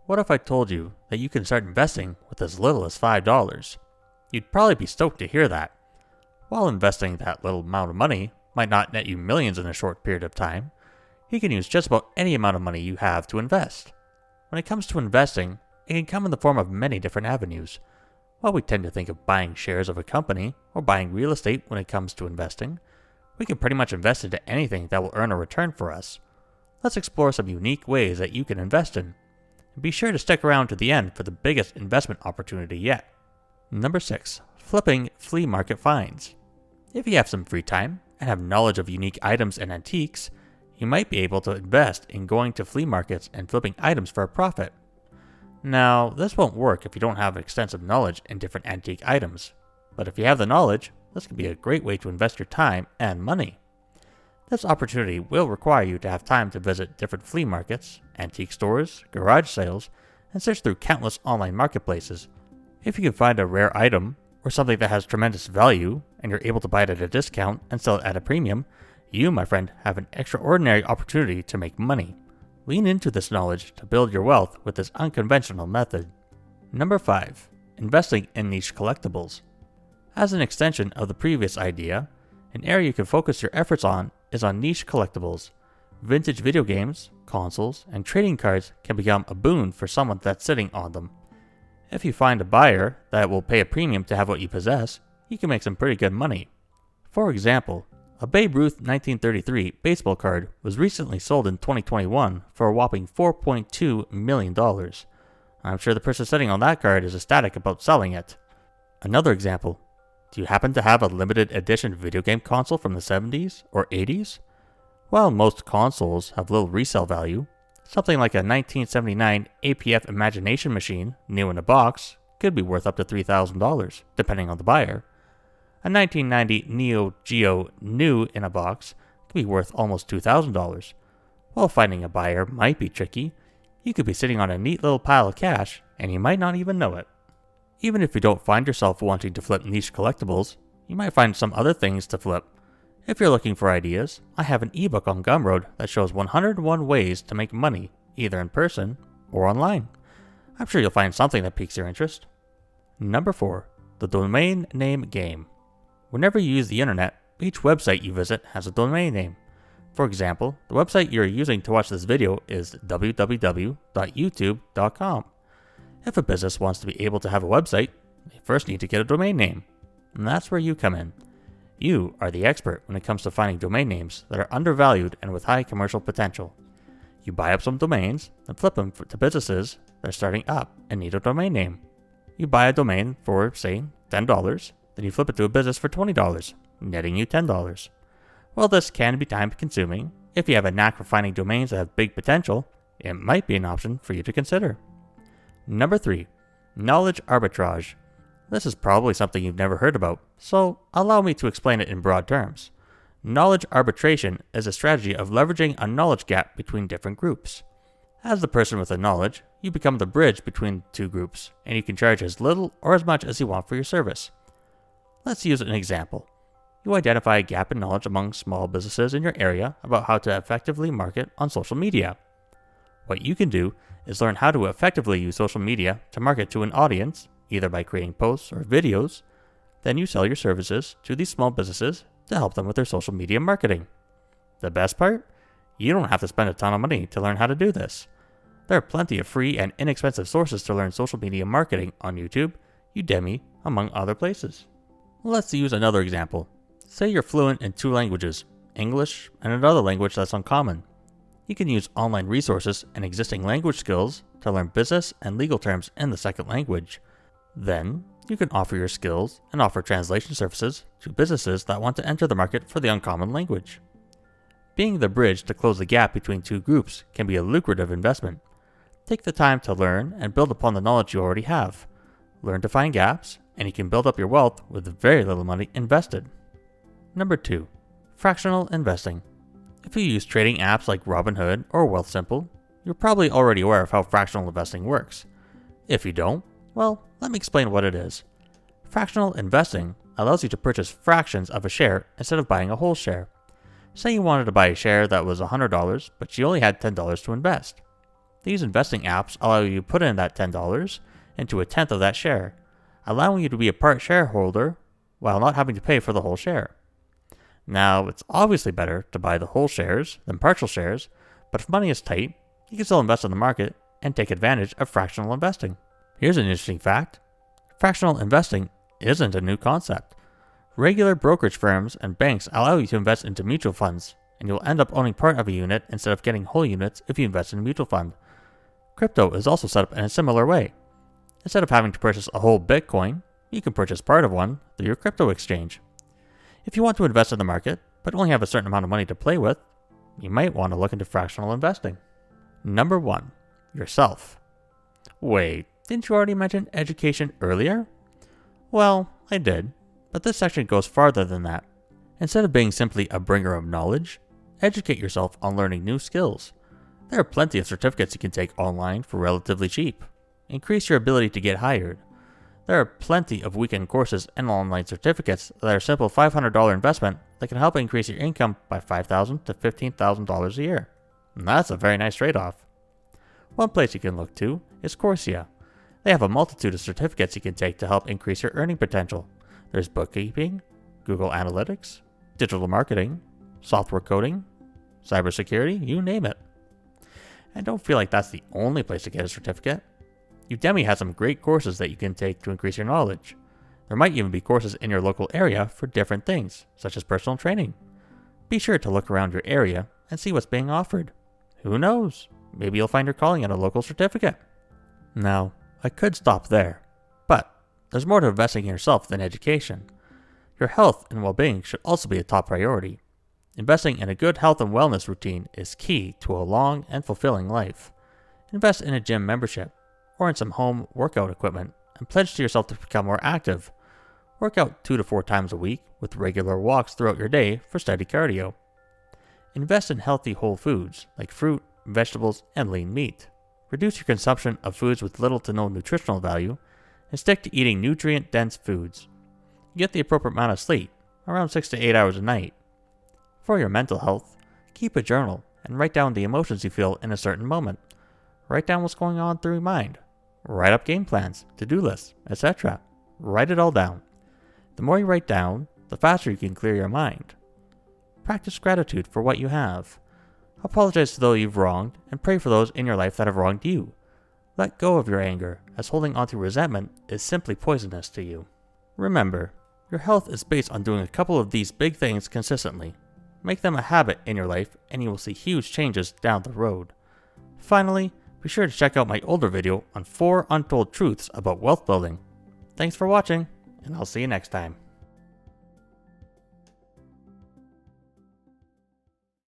What if I told you that you can start investing with as little as $5? You'd probably be stoked to hear that. While investing that little amount of money might not net you millions in a short period of time, you can use just about any amount of money you have to invest. When it comes to investing, it can come in the form of many different avenues. While we tend to think of buying shares of a company or buying real estate when it comes to investing, we can pretty much invest into anything that will earn a return for us. Let's explore some unique ways that you can invest in. And be sure to stick around to the end for the biggest investment opportunity yet. Number 6. Flipping flea market finds. If you have some free time and have knowledge of unique items and antiques, you might be able to invest in going to flea markets and flipping items for a profit. Now, this won't work if you don't have extensive knowledge in different antique items, but if you have the knowledge, this can be a great way to invest your time and money. This opportunity will require you to have time to visit different flea markets, antique stores, garage sales, and search through countless online marketplaces. If you can find a rare item or something that has tremendous value and you're able to buy it at a discount and sell it at a premium, you, my friend, have an extraordinary opportunity to make money. Lean into this knowledge to build your wealth with this unconventional method. Number 5. Investing in niche collectibles. As an extension of the previous idea, an area you can focus your efforts on is on niche collectibles. Vintage video games, consoles, and trading cards can become a boon for someone that's sitting on them. If you find a buyer that will pay a premium to have what you possess, you can make some pretty good money. For example, a Babe Ruth 1933 baseball card was recently sold in 2021 for a whopping $4.2 million. I'm sure the person sitting on that card is ecstatic about selling it. Another example, do you happen to have a limited edition video game console from the 70s or 80s? While most consoles have little resale value, something like a 1979 APF Imagination machine, new in a box, could be worth up to $3,000, depending on the buyer. A 1990 Neo Geo new in a box could be worth almost $2,000. While finding a buyer might be tricky, you could be sitting on a neat little pile of cash and you might not even know it. Even if you don't find yourself wanting to flip niche collectibles, you might find some other things to flip. If you're looking for ideas, I have an ebook on Gumroad that shows 101 ways to make money, either in person or online. I'm sure you'll find something that piques your interest. Number 4. The domain name game. Whenever you use the internet, each website you visit has a domain name. For example, the website you're using to watch this video is www.youtube.com. If a business wants to be able to have a website, they first need to get a domain name. And that's where you come in. You are the expert when it comes to finding domain names that are undervalued and with high commercial potential. You buy up some domains and flip them to businesses that are starting up and need a domain name. You buy a domain for, say, $10, then you flip it to a business for $20, netting you $10. While this can be time consuming, if you have a knack for finding domains that have big potential, it might be an option for you to consider. Number 3. Knowledge arbitrage. This is probably something you've never heard about, so allow me to explain it in broad terms. Knowledge arbitration is a strategy of leveraging a knowledge gap between different groups. As the person with the knowledge, you become the bridge between two groups, and you can charge as little or as much as you want for your service. Let's use an example. You identify a gap in knowledge among small businesses in your area about how to effectively market on social media. What you can do is learn how to effectively use social media to market to an audience, either by creating posts or videos. Then you sell your services to these small businesses to help them with their social media marketing. The best part? You don't have to spend a ton of money to learn how to do this. There are plenty of free and inexpensive sources to learn social media marketing on YouTube, Udemy, among other places. Let's use another example. Say you're fluent in 2 languages, English and another language that's uncommon. You can use online resources and existing language skills to learn business and legal terms in the second language. Then, you can offer your skills and offer translation services to businesses that want to enter the market for the uncommon language. Being the bridge to close the gap between 2 groups can be a lucrative investment. Take the time to learn and build upon the knowledge you already have. Learn to find gaps, and you can build up your wealth with very little money invested. Number 2. Fractional Investing. If you use trading apps like Robinhood or Wealthsimple, you're probably already aware of how fractional investing works. If you don't, well, let me explain what it is. Fractional investing allows you to purchase fractions of a share instead of buying a whole share. Say you wanted to buy a share that was $100, but you only had $10 to invest. These investing apps allow you to put in that $10 into a tenth of that share, allowing you to be a part shareholder while not having to pay for the whole share. Now, it's obviously better to buy the whole shares than partial shares, but if money is tight, you can still invest in the market and take advantage of fractional investing. Here's an interesting fact. Fractional investing isn't a new concept. Regular brokerage firms and banks allow you to invest into mutual funds, and you'll end up owning part of a unit instead of getting whole units if you invest in a mutual fund. Crypto is also set up in a similar way. Instead of having to purchase a whole Bitcoin, you can purchase part of one through your crypto exchange. If you want to invest in the market, but only have a certain amount of money to play with, you might want to look into fractional investing. Number 1. Yourself. Wait, didn't you already mention education earlier? Well, I did, but this section goes farther than that. Instead of being simply a bringer of knowledge, educate yourself on learning new skills. There are plenty of certificates you can take online for relatively cheap. Increase your ability to get hired. There are plenty of weekend courses and online certificates that are a simple $500 investment that can help increase your income by $5,000 to $15,000 a year. And that's a very nice trade-off. One place you can look to is Coursera. They have a multitude of certificates you can take to help increase your earning potential. There's bookkeeping, Google Analytics, digital marketing, software coding, cybersecurity, you name it. And don't feel like that's the only place to get a certificate. Udemy has some great courses that you can take to increase your knowledge. There might even be courses in your local area for different things, such as personal training. Be sure to look around your area and see what's being offered. Who knows? Maybe you'll find your calling at a local certificate. Now, I could stop there, but there's more to investing in yourself than education. Your health and well-being should also be a top priority. Investing in a good health and wellness routine is key to a long and fulfilling life. Invest in a gym membership or in some home workout equipment and pledge to yourself to become more active. Work out 2 to 4 times a week with regular walks throughout your day for steady cardio. Invest in healthy whole foods like fruit, vegetables, and lean meat. Reduce your consumption of foods with little to no nutritional value and stick to eating nutrient-dense foods. Get the appropriate amount of sleep, around 6 to 8 hours a night. For your mental health, keep a journal and write down the emotions you feel in a certain moment. Write down what's going on through your mind. Write up game plans, to-do lists, etc. Write it all down. The more you write down, the faster you can clear your mind. Practice gratitude for what you have. Apologize to those you've wronged and pray for those in your life that have wronged you. Let go of your anger, as holding on to resentment is simply poisonous to you. Remember, your health is based on doing a couple of these big things consistently. Make them a habit in your life and you will see huge changes down the road. Finally, be sure to check out my older video on 4 untold truths about wealth building. Thanks for watching, and I'll see you next time.